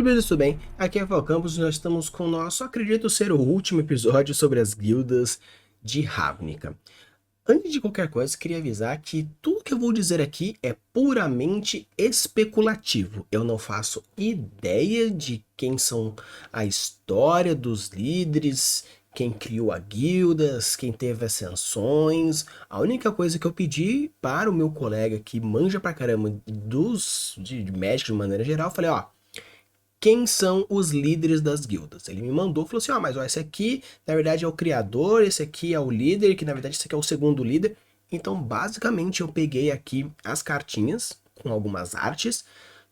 beleza, tudo bem? Aqui é Rafael Campos e nós estamos com o nosso, acredito ser o último episódio sobre as guildas de Ravnica. Antes de qualquer coisa, queria avisar que tudo que eu vou dizer aqui é puramente especulativo. Eu não faço ideia de quem são a história dos líderes, quem criou a guildas, quem teve ascensões. A única coisa que eu pedi para o meu colega que manja pra caramba de Magic de maneira geral, eu falei, ó, quem são os líderes das guildas? Ele me mandou, falou assim, ó, mas ó, esse aqui na verdade é o criador, esse aqui é o líder, que na verdade esse aqui é o segundo líder. Então basicamente eu peguei aqui as cartinhas com algumas artes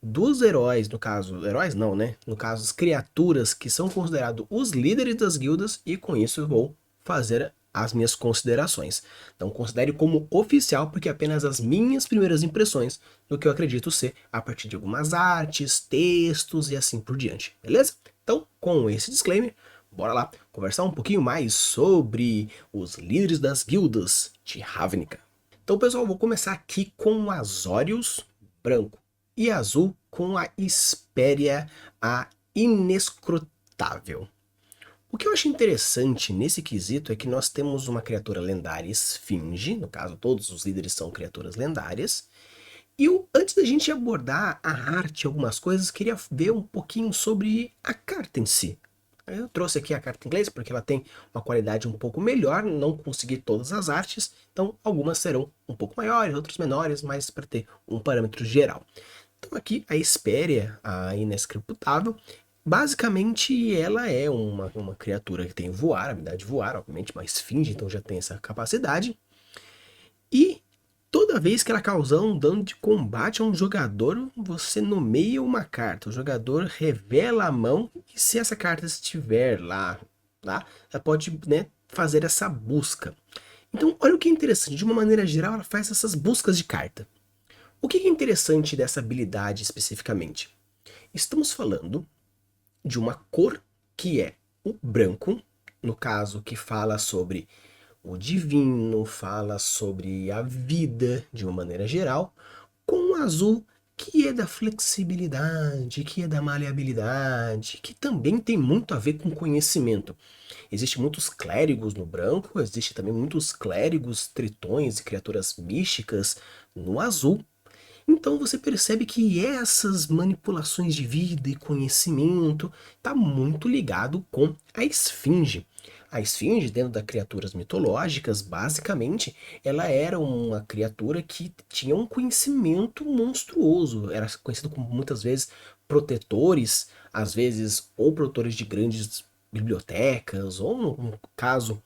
dos heróis, no caso, heróis não, né? No caso, as criaturas que são considerados os líderes das guildas, e com isso eu vou fazer as minhas considerações. Então considere como oficial, porque é apenas as minhas primeiras impressões do que eu acredito ser a partir de algumas artes, textos e assim por diante, beleza? Então, com esse disclaimer, bora lá conversar um pouquinho mais sobre os líderes das guildas de Ravnica. Então, pessoal, vou começar aqui com o Azorius branco e azul com a Hesperia, a inescrutável. O que eu acho interessante nesse quesito é que nós temos uma criatura lendária esfinge, no caso todos os líderes são criaturas lendárias, e antes da gente abordar a arte e algumas coisas, queria ver um pouquinho sobre a carta em si. Eu trouxe aqui a carta em inglês porque ela tem uma qualidade um pouco melhor, não consegui todas as artes, então algumas serão um pouco maiores, outras menores, mas para ter um parâmetro geral. Então aqui a Hesperia, a inescrutável, basicamente ela é uma criatura que tem voar, a habilidade de voar, obviamente, uma esfinge, então já tem essa capacidade. E toda vez que ela causar um dano de combate a um jogador, você nomeia uma carta. O jogador revela a mão e se essa carta estiver lá, ela pode, né, fazer essa busca. Então, olha o que é interessante. De uma maneira geral, ela faz essas buscas de carta. O que é interessante dessa habilidade especificamente? Estamos falando de uma cor que é o branco, no caso que fala sobre o divino, fala sobre a vida de uma maneira geral, com o azul que é da flexibilidade, que é da maleabilidade, que também tem muito a ver com conhecimento. Existem muitos clérigos no branco, existe também muitos clérigos, tritões e criaturas místicas no azul. Então você percebe que essas manipulações de vida e conhecimento está muito ligado com a esfinge. A esfinge, dentro das criaturas mitológicas, basicamente, ela era uma criatura que tinha um conhecimento monstruoso. Era conhecido como muitas vezes protetores, às vezes ou protetores de grandes bibliotecas, ou no caso,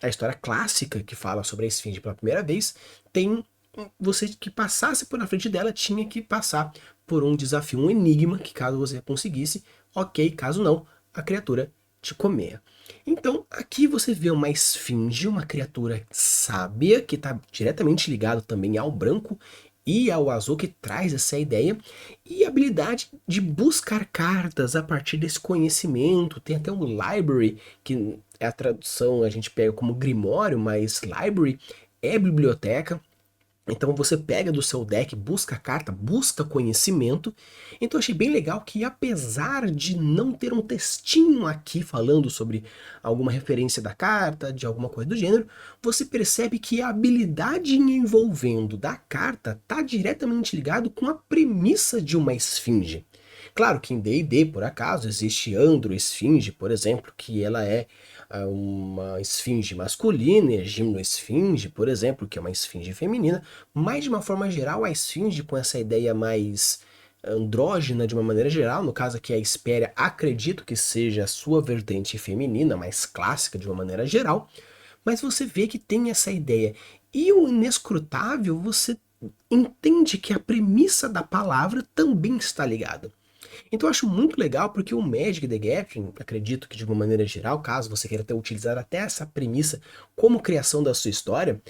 a história clássica que fala sobre a esfinge pela primeira vez, tem você que passasse por na frente dela tinha que passar por um desafio, um enigma, que caso você conseguisse, ok, caso não, a criatura te comer. Então, aqui você vê uma esfinge, uma criatura sábia, que está diretamente ligado também ao branco e ao azul, que traz essa ideia, e a habilidade de buscar cartas a partir desse conhecimento. Tem até um library, que é a tradução, a gente pega como grimório, mas library é biblioteca. Então você pega do seu deck, busca a carta, busca conhecimento. Então eu achei bem legal que, apesar de não ter um textinho aqui falando sobre alguma referência da carta, de alguma coisa do gênero, você percebe que a habilidade envolvendo da carta está diretamente ligado com a premissa de uma esfinge. Claro que em D&D, por acaso, existe Andro Esfinge, por exemplo, que ela é uma esfinge masculina, e a gimnoesfinge, por exemplo, que é uma esfinge feminina, mas de uma forma geral, a esfinge com essa ideia mais andrógena de uma maneira geral, no caso aqui a Hesperia, acredito que seja a sua vertente feminina, mais clássica de uma maneira geral, mas você vê que tem essa ideia. E o inescrutável, você entende que a premissa da palavra também está ligada. Então eu acho muito legal porque o Magic the Gathering, acredito que de uma maneira geral, caso você queira ter utilizado até essa premissa como criação da sua história,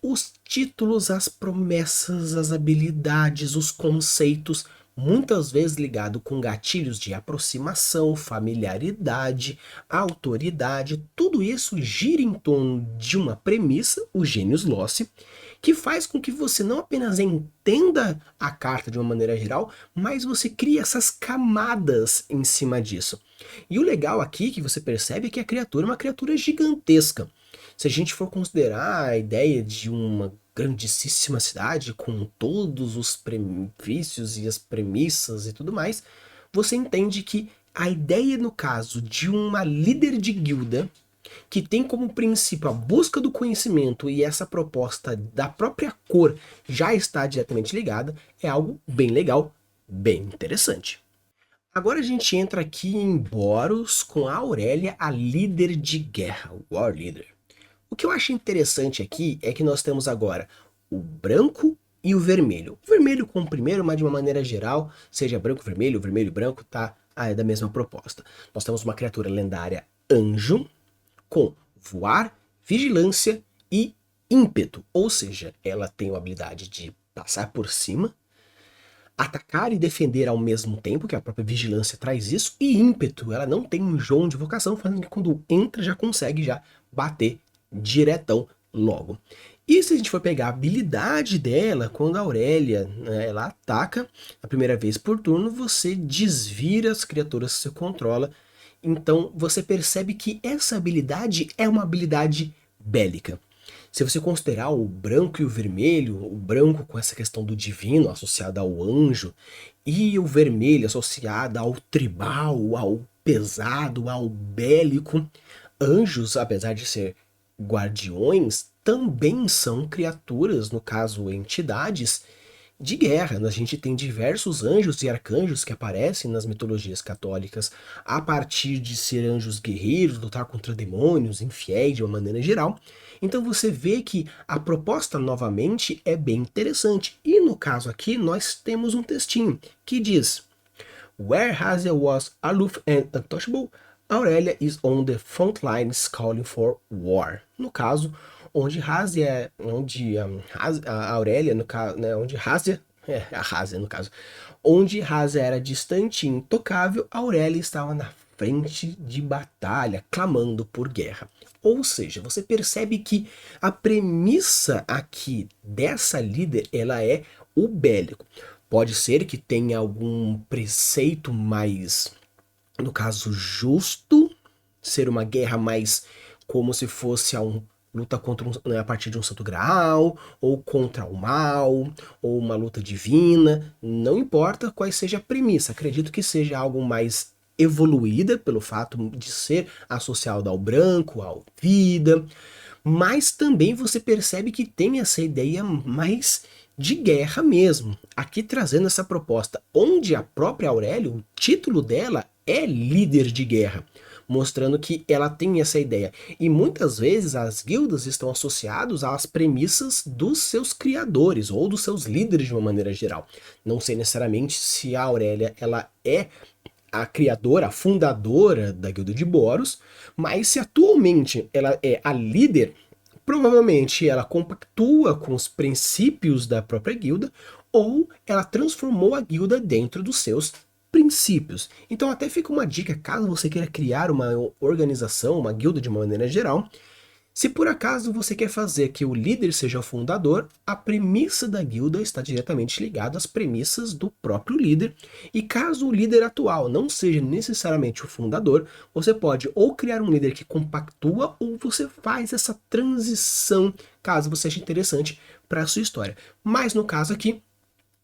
os títulos, as promessas, as habilidades, os conceitos, muitas vezes ligado com gatilhos de aproximação, familiaridade, autoridade, tudo isso gira em torno de uma premissa, o Genius Loci, que faz com que você não apenas entenda a carta de uma maneira geral, mas você cria essas camadas em cima disso. E o legal aqui que você percebe é que a criatura é uma criatura gigantesca. Se a gente for considerar a ideia de uma grandíssima cidade com todos os benefícios e as premissas e tudo mais, você entende que a ideia, no caso de uma líder de guilda, que tem como princípio a busca do conhecimento e essa proposta da própria cor já está diretamente ligada, é algo bem legal, bem interessante. Agora a gente entra aqui em Boros com a Aurélia, a líder de guerra, o War Leader. O que eu acho interessante aqui é que nós temos agora o branco e o vermelho. O vermelho com o primeiro, mas de uma maneira geral, seja branco, vermelho e branco, tá? É da mesma proposta. Nós temos uma criatura lendária anjo com voar, vigilância e ímpeto. Ou seja, ela tem a habilidade de passar por cima, atacar e defender ao mesmo tempo, que a própria vigilância traz isso, e ímpeto, ela não tem um jogo de vocação, fazendo que quando entra já consegue já bater diretão logo. E se a gente for pegar a habilidade dela, quando a Aurélia, né, ela ataca a primeira vez por turno, você desvira as criaturas que você controla. Então você percebe que essa habilidade é uma habilidade bélica. Se você considerar o branco e o vermelho, o branco com essa questão do divino associado ao anjo, e o vermelho associado ao tribal, ao pesado, ao bélico, anjos, apesar de ser guardiões, também são criaturas, no caso entidades, de guerra. A gente tem diversos anjos e arcanjos que aparecem nas mitologias católicas a partir de ser anjos guerreiros, lutar contra demônios, infiéis de uma maneira geral. Então você vê que a proposta novamente é bem interessante. E no caso aqui nós temos um textinho que diz: Where Hazia was aloof and untouchable, Aurélia is on the front lines calling for war. No caso, onde Hazia, a Aurélia, no caso, né, onde Hazia, a Hazia no caso, onde Hazia era distante e intocável, Aurélia estava na frente de batalha, clamando por guerra. Ou seja, você percebe que a premissa aqui dessa líder, ela é o bélico. Pode ser que tenha algum preceito mais, no caso, justo, ser uma guerra mais como se fosse luta contra né, a partir de um santo graal, ou contra o mal, ou uma luta divina, não importa qual seja a premissa, acredito que seja algo mais evoluída pelo fato de ser associado ao branco, à vida, mas também você percebe que tem essa ideia mais de guerra mesmo, aqui trazendo essa proposta, onde a própria Aurélia, o título dela é líder de guerra, mostrando que ela tem essa ideia. E muitas vezes as guildas estão associadas às premissas dos seus criadores, ou dos seus líderes de uma maneira geral. Não sei necessariamente se a Aurélia ela é a criadora, a fundadora da Guilda de Boros, mas se atualmente ela é a líder, provavelmente ela compactua com os princípios da própria guilda, ou ela transformou a guilda dentro dos seus princípios. Então até fica uma dica, caso você queira criar uma organização, uma guilda de uma maneira geral, se por acaso você quer fazer que o líder seja o fundador, a premissa da guilda está diretamente ligada às premissas do próprio líder, e caso o líder atual não seja necessariamente o fundador, você pode ou criar um líder que compactua, ou você faz essa transição, caso você ache interessante para a sua história. Mas no caso aqui,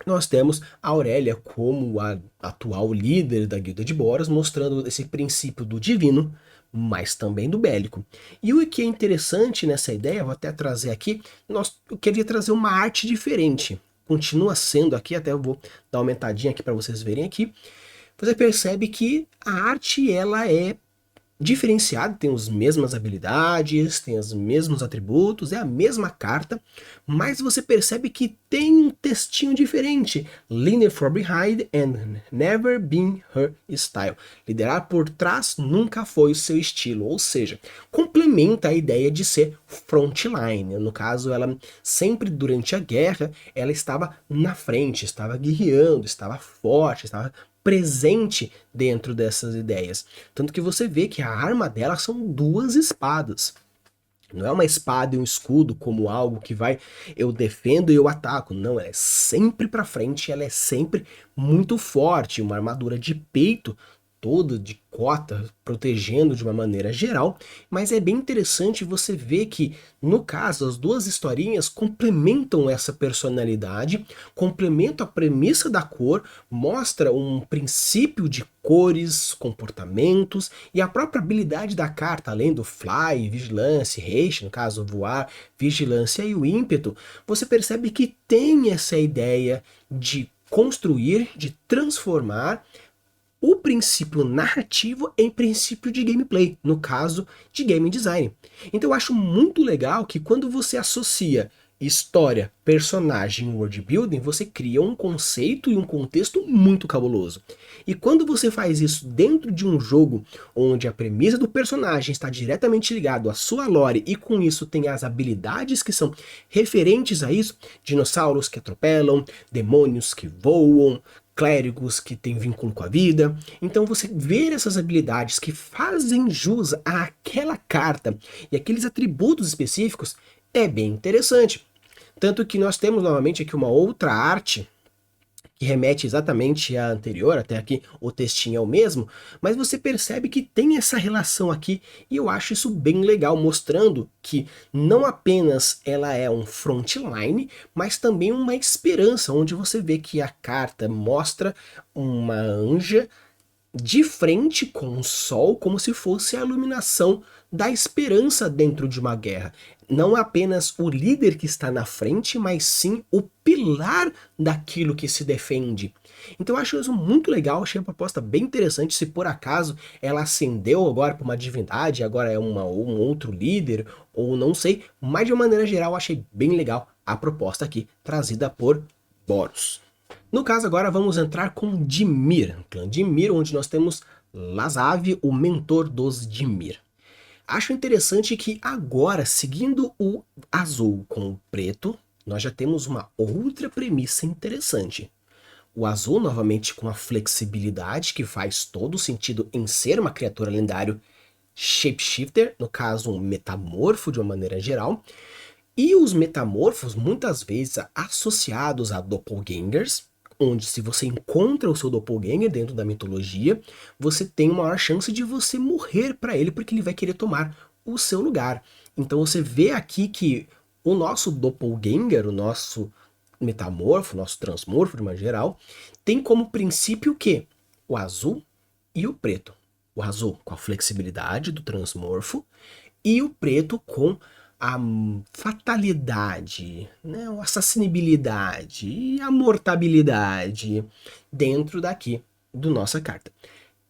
nós temos a Aurélia como a atual líder da Guilda de Boros, mostrando esse princípio do divino, mas também do bélico. E o que é interessante nessa ideia, vou até trazer aqui, eu queria trazer uma arte diferente. Continua sendo aqui, até eu vou dar uma aumentadinha aqui para vocês verem aqui. Você percebe que a arte ela é diferenciado, tem as mesmas habilidades, tem os mesmos atributos, é a mesma carta, mas você percebe que tem um textinho diferente. Leaning from behind and never been her style. Liderar por trás nunca foi o seu estilo, ou seja, complementa a ideia de ser frontline. No caso, ela sempre durante a guerra, ela estava na frente, estava guerreando, estava forte, estava presente dentro dessas ideias. Tanto que você vê que a arma dela são duas espadas. Não é uma espada e um escudo como algo que vai, eu defendo e eu ataco. Não, ela é sempre pra frente, ela é sempre muito forte. Uma armadura de peito toda de cota, protegendo de uma maneira geral. Mas é bem interessante você ver que, no caso, as duas historinhas complementam essa personalidade, complementam a premissa da cor, mostra um princípio de cores, comportamentos e a própria habilidade da carta, além do fly, vigilância, haste, no caso voar, vigilância e o ímpeto, você percebe que tem essa ideia de construir, de transformar o princípio narrativo em princípio de gameplay, no caso de game design. Então eu acho muito legal que quando você associa história, personagem, world building, você cria um conceito e um contexto muito cabuloso. E quando você faz isso dentro de um jogo onde a premissa do personagem está diretamente ligado à sua lore e com isso tem as habilidades que são referentes a isso, dinossauros que atropelam, demônios que voam, clérigos que têm vínculo com a vida. Então você ver essas habilidades que fazem jus àquela carta e aqueles atributos específicos é bem interessante. Tanto que nós temos novamente aqui uma outra arte que remete exatamente à anterior, até aqui o textinho é o mesmo, mas você percebe que tem essa relação aqui e eu acho isso bem legal, mostrando que não apenas ela é um frontline, mas também uma esperança, onde você vê que a carta mostra uma anja de frente com o sol, como se fosse a iluminação da esperança dentro de uma guerra. Não apenas o líder que está na frente, mas sim o pilar daquilo que se defende. Então eu acho isso muito legal, achei a proposta bem interessante. Se por acaso ela ascendeu agora para uma divindade, agora é um outro líder, ou não sei, mas de uma maneira geral eu achei bem legal a proposta aqui trazida por Boros. No caso agora vamos entrar com Dimir, clã Dimir, onde nós temos Lazav, o mentor dos Dimir. Acho interessante que agora, seguindo o azul com o preto, nós já temos uma outra premissa interessante. O azul, novamente, com a flexibilidade, que faz todo sentido em ser uma criatura lendária shapeshifter, no caso um metamorfo de uma maneira geral, e os metamorfos muitas vezes associados a doppelgangers, onde se você encontra o seu doppelganger dentro da mitologia, você tem uma maior chance de você morrer para ele, porque ele vai querer tomar o seu lugar. Então você vê aqui que o nosso doppelganger, o nosso metamorfo, o nosso transmorfo de uma geral, tem como princípio o quê? O azul e o preto. O azul com a flexibilidade do transmorfo e o preto com a fatalidade, né, a assassinabilidade e a mortabilidade dentro daqui do nossa carta.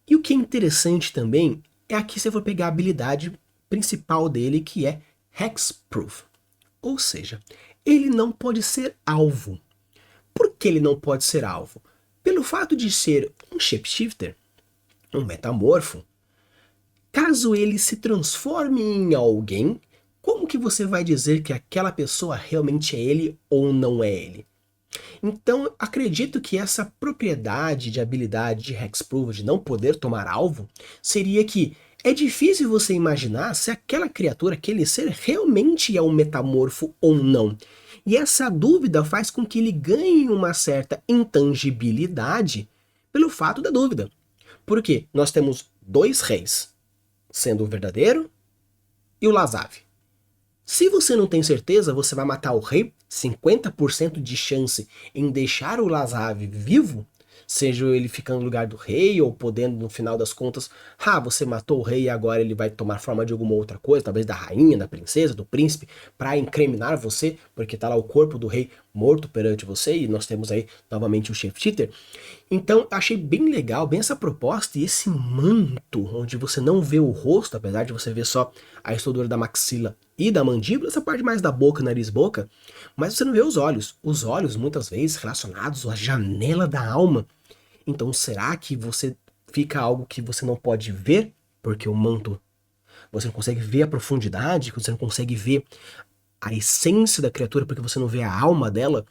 E o que é interessante também é aqui você for pegar a habilidade principal dele, que é Hexproof. Ou seja, ele não pode ser alvo. Por que ele não pode ser alvo? Pelo fato de ser um shapeshifter, um metamorfo, caso ele se transforme em alguém, como que você vai dizer que aquela pessoa realmente é ele ou não é ele? Então, acredito que essa propriedade de habilidade de Hexproof, de não poder tomar alvo, seria que é difícil você imaginar se aquela criatura, aquele ser, realmente é um metamorfo ou não. E essa dúvida faz com que ele ganhe uma certa intangibilidade pelo fato da dúvida. Por quê? Nós temos dois reis, sendo o verdadeiro e o Lazav. Se você não tem certeza, você vai matar o rei, 50% de chance em deixar o Lazav vivo, seja ele ficando no lugar do rei ou podendo no final das contas, você matou o rei e agora ele vai tomar forma de alguma outra coisa, talvez da rainha, da princesa, do príncipe, para incriminar você, porque tá lá o corpo do rei morto perante você e nós temos aí novamente o shapeshifter. Então achei bem legal, bem essa proposta e esse manto onde você não vê o rosto, apesar de você ver só a estrutura da maxila e da mandíbula, essa parte mais da boca, nariz, boca, mas você não vê os olhos. Os olhos muitas vezes relacionados à janela da alma. Então será que você fica algo que você não pode ver, porque o manto você não consegue ver a profundidade, você não consegue ver a essência da criatura porque você não vê a alma dela?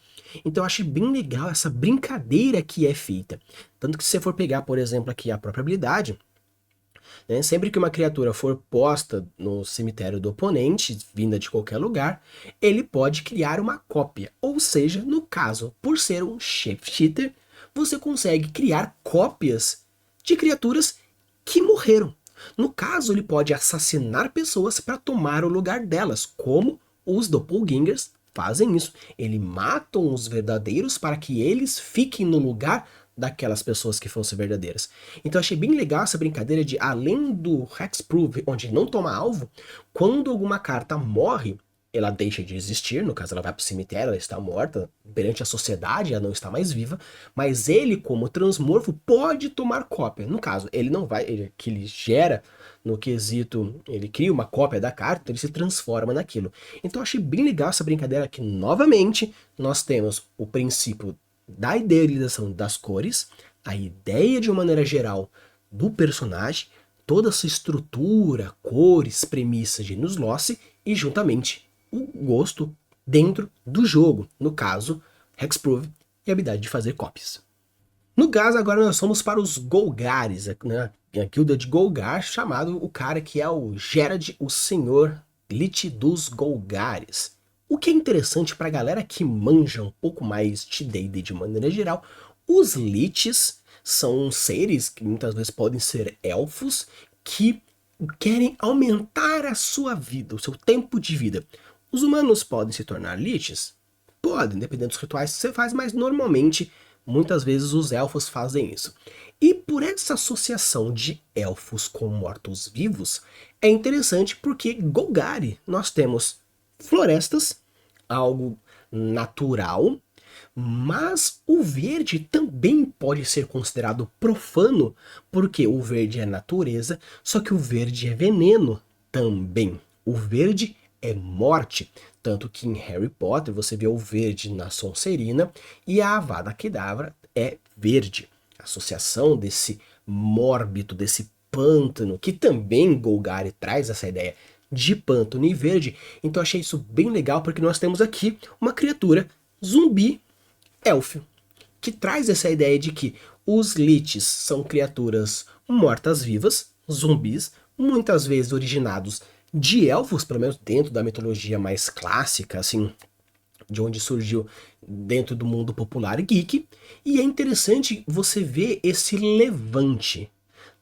Então eu achei bem legal essa brincadeira que é feita. Tanto que se você for pegar, por exemplo, aqui a própria habilidade, né? Sempre que uma criatura for posta no cemitério do oponente, vinda de qualquer lugar, ele pode criar uma cópia. Ou seja, no caso, por ser um shapeshifter, você consegue criar cópias de criaturas que morreram. No caso, ele pode assassinar pessoas para tomar o lugar delas, como os doppelgangers fazem isso. Eles matam os verdadeiros para que eles fiquem no lugar daquelas pessoas que fossem verdadeiras. Então eu achei bem legal essa brincadeira de, além do Hexproof, onde não toma alvo, quando alguma carta morre, ela deixa de existir, no caso ela vai para o cemitério, ela está morta, perante a sociedade ela não está mais viva, mas ele, como transmorfo, pode tomar cópia. No caso, ele não vai, que ele gera no quesito, ele cria uma cópia da carta, ele se transforma naquilo. Então eu achei bem legal essa brincadeira que, novamente, nós temos o princípio da idealização das cores, a ideia de uma maneira geral do personagem, toda essa estrutura, cores, premissas de Nuzlocke e juntamente o gosto dentro do jogo, no caso, Hexproof e a habilidade de fazer cópias. No caso, agora nós somos para os Golgares, né? A guilda de Golgar, chamado o cara que é o Gerard, o Senhor Lich dos Golgares. O que é interessante para a galera que manja um pouco mais de D&D de maneira geral, os Liches são seres que muitas vezes podem ser elfos que querem aumentar a sua vida, o seu tempo de vida. Os humanos podem se tornar Liches? Podem, dependendo dos rituais que você faz, mas normalmente, muitas vezes os elfos fazem isso. E por essa associação de elfos com mortos-vivos, é interessante porque Golgari, nós temos florestas, algo natural, mas o verde também pode ser considerado profano, porque o verde é natureza, só que o verde é veneno também. O verde é morte, tanto que em Harry Potter você vê o verde na Sonserina e a Avada Kedavra é verde. A associação desse mórbido, desse pântano, que também Golgari traz essa ideia de pântano e verde. Então achei isso bem legal porque nós temos aqui uma criatura zumbi élfio, que traz essa ideia de que os Liches são criaturas mortas-vivas, zumbis, muitas vezes originados de elfos, pelo menos dentro da mitologia mais clássica, assim, de onde surgiu dentro do mundo popular geek, e é interessante você ver esse levante.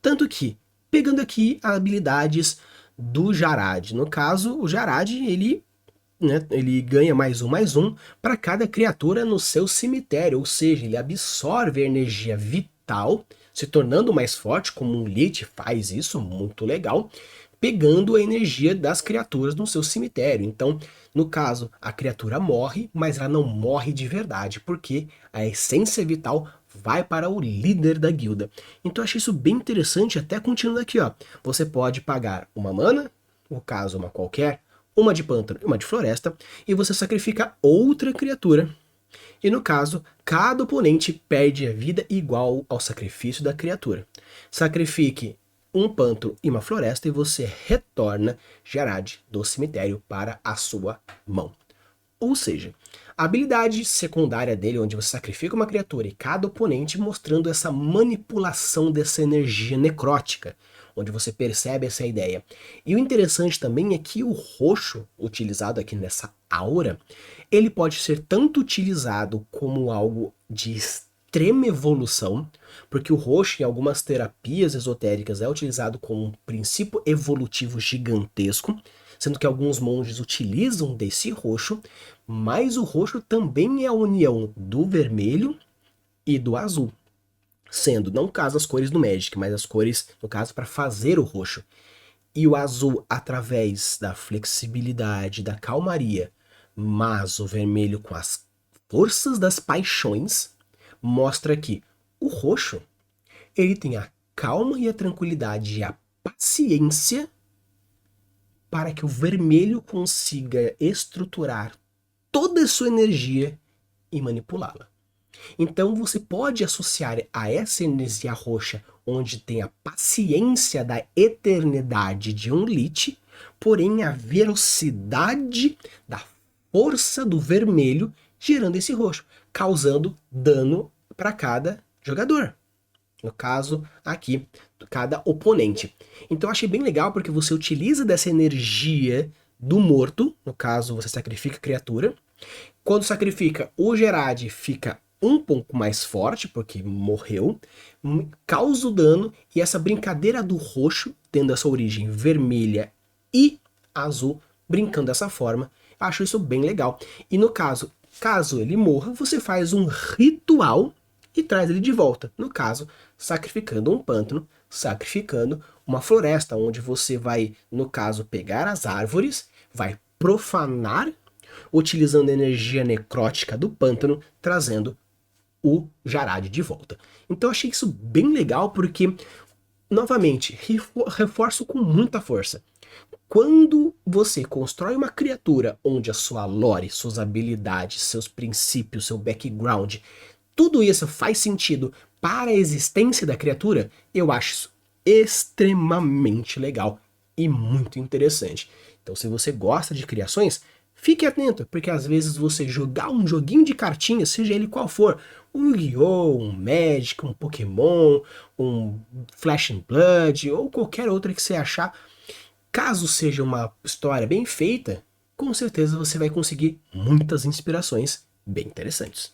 Tanto que, pegando aqui as habilidades do Jarad, no caso, o Jarad, ele ganha mais um para cada criatura no seu cemitério, ou seja, ele absorve a energia vital, se tornando mais forte, como um Lich faz isso, muito legal, pegando a energia das criaturas no seu cemitério. Então, no caso, a criatura morre, mas ela não morre de verdade, porque a essência vital vai para o líder da guilda. Então eu achei isso bem interessante, até continuando aqui, ó. Você pode pagar uma mana, no caso uma qualquer, uma de pântano e uma de floresta, e você sacrifica outra criatura. E no caso, cada oponente perde a vida igual ao sacrifício da criatura. Sacrifique um pântano e uma floresta e você retorna Jarad do cemitério para a sua mão. Ou seja, a habilidade secundária dele, onde você sacrifica uma criatura e cada oponente, mostrando essa manipulação dessa energia necrótica, onde você percebe essa ideia. E o interessante também é que o roxo, utilizado aqui nessa aura, ele pode ser tanto utilizado como algo de extrema evolução, porque o roxo em algumas terapias esotéricas é utilizado como um princípio evolutivo gigantesco, sendo que alguns monges utilizam desse roxo, mas o roxo também é a união do vermelho e do azul, sendo, não no caso as cores do Magic, mas as cores, no caso, para fazer o roxo. E o azul através da flexibilidade, da calmaria, mas o vermelho com as forças das paixões, mostra que o roxo, ele tem a calma e a tranquilidade e a paciência para que o vermelho consiga estruturar toda a sua energia e manipulá-la. Então você pode associar a essa energia roxa, onde tem a paciência da eternidade de um Lich, porém a velocidade da força do vermelho gerando esse roxo, causando dano para cada jogador. no caso aqui, cada oponente. Então eu achei bem legal porque você utiliza dessa energia do morto, no caso você sacrifica a criatura. Quando sacrifica, o Gerard fica um pouco mais forte, porque morreu, causa o dano, e essa brincadeira do roxo, tendo essa origem vermelha e azul, brincando dessa forma, acho isso bem legal. E no caso ele morra, você faz um ritual e traz ele de volta. No caso, sacrificando um pântano, sacrificando uma floresta, onde você vai, no caso, pegar as árvores, vai profanar, utilizando a energia necrótica do pântano, trazendo o Jarad de volta. Então eu achei isso bem legal porque, novamente, reforço com muita força. Quando você constrói uma criatura onde a sua lore, suas habilidades, seus princípios, seu background, tudo isso faz sentido para a existência da criatura, eu acho isso extremamente legal e muito interessante. Então, se você gosta de criações, fique atento, porque às vezes você jogar um joguinho de cartinhas, seja ele qual for, um Yu-Gi-Oh!, um Magic, um Pokémon, um Flash and Blood, ou qualquer outra que você achar, caso seja uma história bem feita, com certeza você vai conseguir muitas inspirações bem interessantes.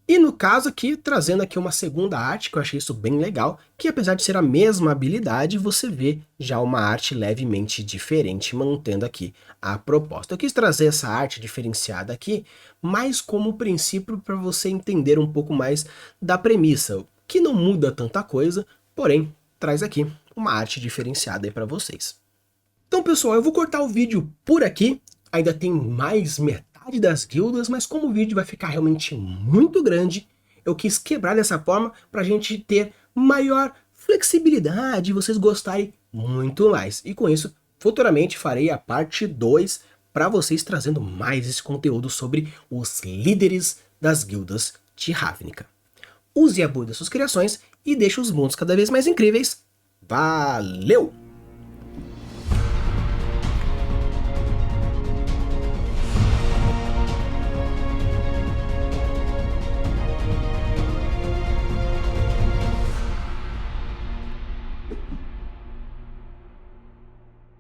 E no caso aqui, trazendo aqui uma segunda arte, que eu achei isso bem legal, que apesar de ser a mesma habilidade, você vê já uma arte levemente diferente, mantendo aqui a proposta. Eu quis trazer essa arte diferenciada aqui, mais como princípio para você entender um pouco mais da premissa, que não muda tanta coisa, porém traz aqui uma arte diferenciada aí para vocês. Então pessoal, eu vou cortar o vídeo por aqui, ainda tem mais metade das guildas, mas como o vídeo vai ficar realmente muito grande, eu quis quebrar dessa forma para a gente ter maior flexibilidade e vocês gostarem muito mais. E com isso, futuramente farei a parte 2 para vocês trazendo mais esse conteúdo sobre os líderes das guildas de Ravnica. Use e abuse das suas criações e deixe os mundos cada vez mais incríveis. Valeu!